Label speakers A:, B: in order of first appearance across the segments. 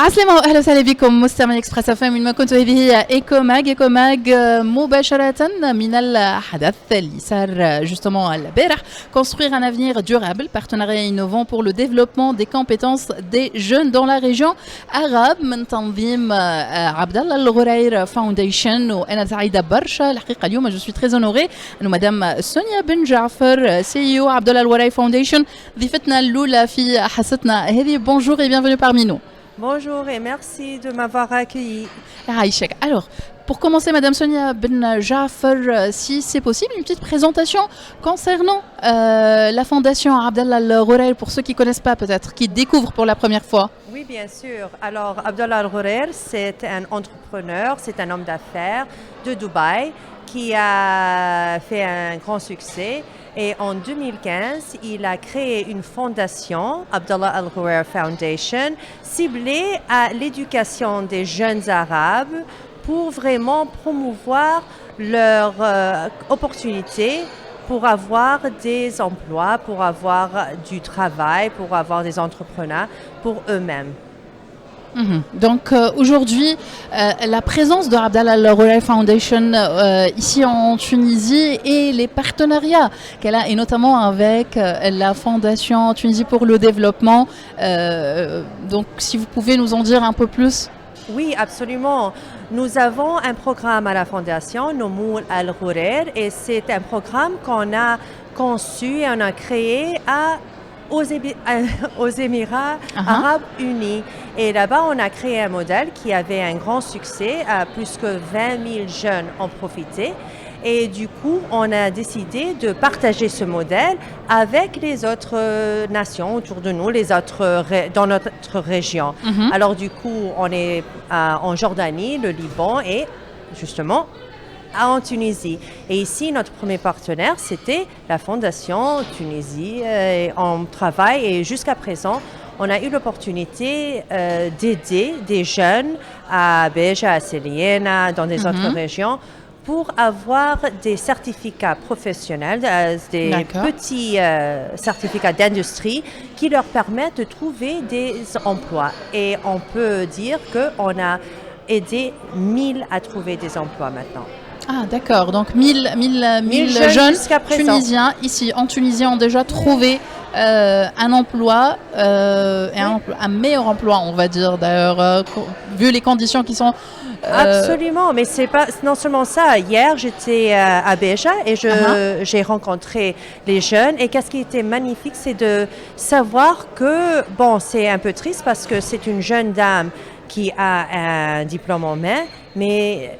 A: عسلامة واهلا وسهلا بكم مستمعي اكسبريس اف ام. كنت هذه ايكو ماج مباشرة من الحدث اللي صار justement البارح. Construire un avenir durable, partenariat innovant pour le développement des compétences des jeunes dans la région arabe من تنظيم عبد الله الغرير فاونديشن. وانا سعيدة برشا الحقيقة اليوم جو سوي تري اونوري انه مدام سونيا بن جعفر سي او عبد الله الغرير فاونديشن ضيفتنا الاولى في حصتنا هذه. Bonjour et bienvenue parmi nous.
B: Bonjour et merci de m'avoir accueilli.
A: Aïchek. Alors, pour commencer, Madame Sonia Ben Jaffer, si c'est possible, une petite présentation concernant la fondation Abdallah Al-Ghurair, pour ceux qui ne connaissent pas peut-être, qui découvrent pour la première fois.
B: Oui, bien sûr. Alors, Abdallah Al-Ghurair, c'est un entrepreneur, c'est un homme d'affaires de Dubaï qui a fait un grand succès. Et en 2015, il a créé une fondation, Abdallah Al-Ghurair Foundation, ciblée à l'éducation des jeunes arabes pour vraiment promouvoir leurs opportunités pour avoir des emplois, pour avoir du travail, pour avoir des entrepreneurs pour eux-mêmes.
A: Donc aujourd'hui, la présence de Abdallah Al-Ghurair Foundation ici en Tunisie et les partenariats qu'elle a, et notamment avec la Fondation Tunisie pour le développement. Donc si vous pouvez nous en dire un peu plus.
B: Oui, absolument. Nous avons un programme à la Fondation, Noumoul Al-Ghurair, et c'est un programme qu'on a conçu et on a créé aux Émirats Arabes Unis. Et là-bas, on a créé un modèle qui avait un grand succès. Plus que 20 000 jeunes en profitaient. Et du coup, on a décidé de partager ce modèle avec les autres nations autour de nous, dans notre région. Alors du coup, on est en Jordanie, le Liban et justement en Tunisie. Et ici, notre premier partenaire, c'était la Fondation Tunisie. On travaille et jusqu'à présent, on a eu l'opportunité d'aider des jeunes à Béja, à Céliena, dans des autres régions, pour avoir des certificats professionnels, des petits certificats d'industrie qui leur permettent de trouver des emplois. Et on peut dire qu'on a aidé 1000 à trouver des emplois maintenant.
A: Ah d'accord, donc 1000 jeunes tunisiens ici en Tunisie ont déjà trouvé un emploi, et un meilleur emploi on va dire d'ailleurs, vu les conditions qui sont...
B: Absolument, mais c'est pas non seulement ça. Hier, j'étais à Béja et j'ai rencontré les jeunes. Et qu'est-ce qui était magnifique, c'est de savoir que, bon, c'est un peu triste parce que c'est une jeune dame qui a un diplôme en main, mais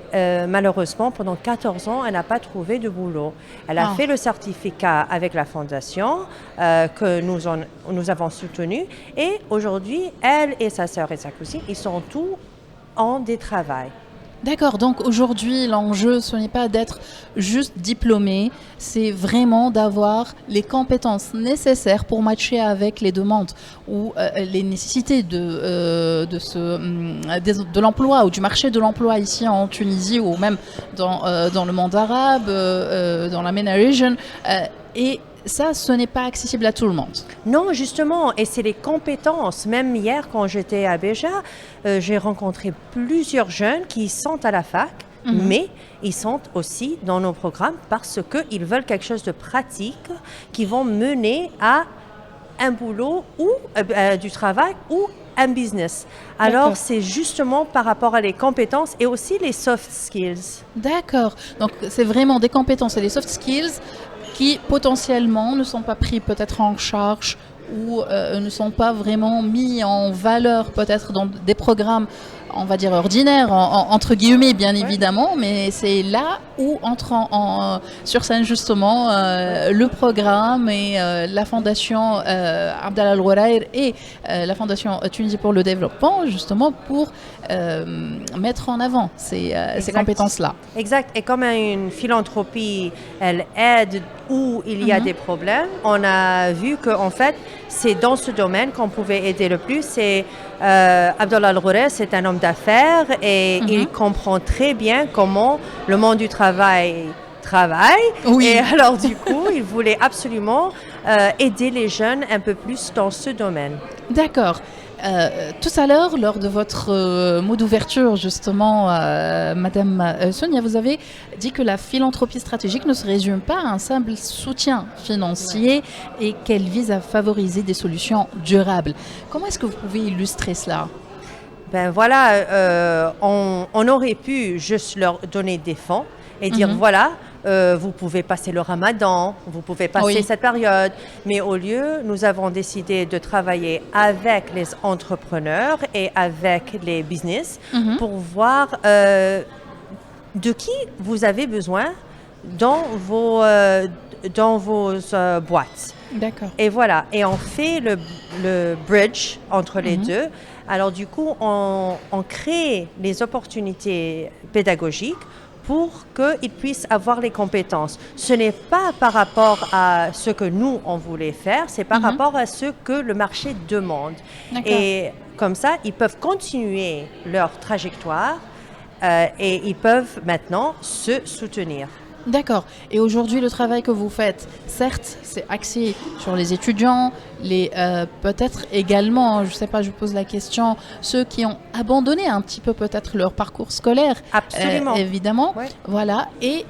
B: malheureusement, pendant 14 ans, elle n'a pas trouvé de boulot. Elle a fait le certificat avec la fondation que nous avons soutenu. Et aujourd'hui, elle et sa sœur et sa cousine, ils sont tous en des travail.
A: D'accord, donc aujourd'hui l'enjeu ce n'est pas d'être juste diplômé, c'est vraiment d'avoir les compétences nécessaires pour matcher avec les demandes ou les nécessités de l'emploi ou du marché de l'emploi ici en Tunisie ou même dans le monde arabe, dans la MENA region. Et ça, ce n'est pas accessible à tout le monde.
B: Non, justement, et c'est les compétences. Même hier, quand j'étais à Béja, j'ai rencontré plusieurs jeunes qui sont à la fac, mais ils sont aussi dans nos programmes parce qu'ils veulent quelque chose de pratique qui vont mener à un boulot ou du travail ou un business. Alors, c'est justement par rapport à les compétences et aussi les soft skills.
A: D'accord. Donc, c'est vraiment des compétences et des soft skills qui potentiellement ne sont pas pris peut-être en charge ou ne sont pas vraiment mis en valeur peut-être dans des programmes, on va dire ordinaires, entre guillemets bien évidemment, mais c'est là où entre sur scène justement le programme et la fondation Abdallah Al-Ghurair et la fondation Tunisie pour le développement justement pour mettre en avant ces compétences-là.
B: Exact, et comme une philanthropie, elle aide où il y a des problèmes, on a vu qu'en fait, c'est dans ce domaine qu'on pouvait aider le plus. C'est Abdallah Al-Ghurair, c'est un homme d'affaires et il comprend très bien comment le monde du travail travaille. Oui. Et alors du coup, il voulait absolument aider les jeunes un peu plus dans ce domaine.
A: D'accord. Tout à l'heure, lors de votre mot d'ouverture, justement, Madame Sonia, vous avez dit que la philanthropie stratégique ne se résume pas à un simple soutien financier et qu'elle vise à favoriser des solutions durables. Comment est-ce que vous pouvez illustrer cela?
B: Ben voilà, on aurait pu juste leur donner des fonds et dire voilà, vous pouvez passer le ramadan, vous pouvez passer cette période. Mais au lieu, nous avons décidé de travailler avec les entrepreneurs et avec les business pour voir de qui vous avez besoin dans vos boîtes.
A: D'accord.
B: Et voilà, et on fait le bridge entre les deux. Alors du coup, on crée les opportunités pédagogiques pour qu'ils puissent avoir les compétences. Ce n'est pas par rapport à ce que nous, on voulait faire, c'est par rapport à ce que le marché demande. Et comme ça, ils peuvent continuer leur trajectoire et ils peuvent maintenant se soutenir.
A: D'accord. Et aujourd'hui, le travail que vous faites, certes, c'est axé sur les étudiants, peut-être également, je ne sais pas, je pose la question, ceux qui ont abandonné un petit peu peut-être leur parcours scolaire.
B: Absolument.
A: Évidemment.
B: Ouais.
A: Voilà. Et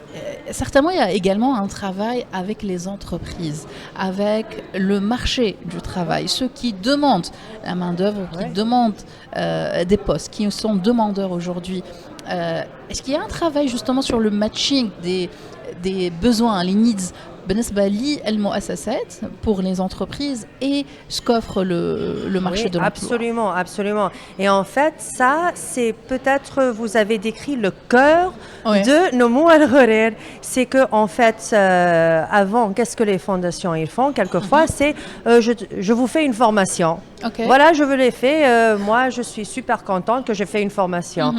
A: certainement, il y a également un travail avec les entreprises, avec le marché du travail, ceux qui demandent la main-d'œuvre, qui demandent des postes, qui sont demandeurs aujourd'hui. Est-ce qu'il y a un travail justement sur le matching des besoins, les needs بالنسبة للمؤسسات pour les entreprises et ce qu'offre le marché de l'emploi?
B: Absolument, absolument. Et en fait, ça, c'est peut-être, vous avez décrit le cœur de Nomou Al-Ghorer. C'est que, en fait, avant, qu'est-ce que les fondations ils font? Quelquefois, c'est je vous fais une formation. Voilà, je veux les faire. Moi, je suis super contente que j'ai fait une formation.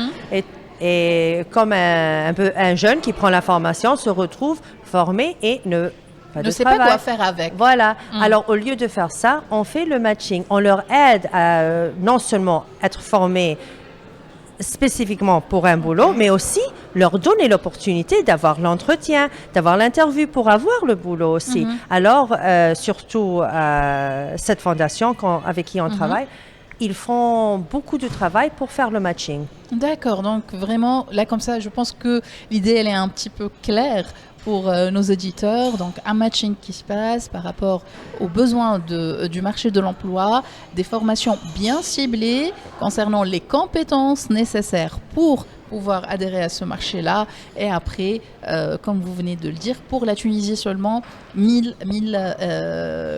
B: Et comme un jeune qui prend la formation se retrouve formé et ne
A: sait pas quoi faire avec.
B: Voilà. Alors, au lieu de faire ça, on fait le matching. On leur aide à non seulement être formés spécifiquement pour un boulot, mais aussi leur donner l'opportunité d'avoir l'entretien, d'avoir l'interview pour avoir le boulot aussi. Alors, surtout cette fondation avec qui on travaille, ils font beaucoup de travail pour faire le matching.
A: D'accord, donc vraiment, là comme ça, je pense que l'idée, elle est un petit peu claire pour nos auditeurs. Donc un matching qui se passe par rapport aux besoins du marché de l'emploi, des formations bien ciblées concernant les compétences nécessaires pour pouvoir adhérer à ce marché-là. Et après, comme vous venez de le dire, pour la Tunisie seulement, 1000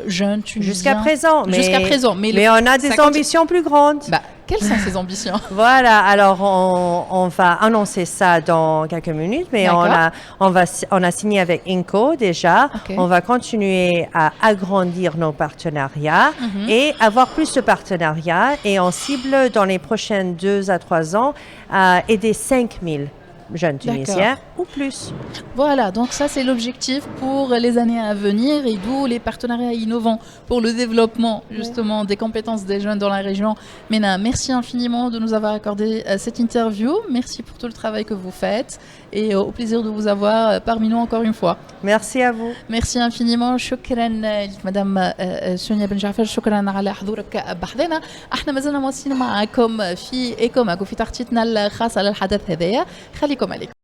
A: jeunes Tunisiens.
B: Jusqu'à présent. Mais on a des ambitions plus grandes.
A: Quelles sont ces ambitions?
B: Voilà, alors on va annoncer ça dans quelques minutes, mais on a signé avec INCO déjà. On va continuer à agrandir nos partenariats et avoir plus de partenariats. Et on cible dans les prochaines 2 à 3 ans à aider 5000 jeunes Tunisiens ou plus. Voilà,
A: donc ça c'est l'objectif pour les années à venir et d'où les partenariats innovants pour le développement justement des compétences des jeunes dans la région. Mena, merci infiniment de nous avoir accordé cette interview. Merci pour tout le travail que vous faites et au plaisir de vous avoir parmi nous encore une fois.
B: Merci à vous.
A: Merci infiniment. شكرا مدام سونيا بن جعفر، شكرا على حضورك بحثنا. احنا ما زلنا مواصلين معكم في تغطيتنا الخاصة للحدث هذايا. خليكم عليكم.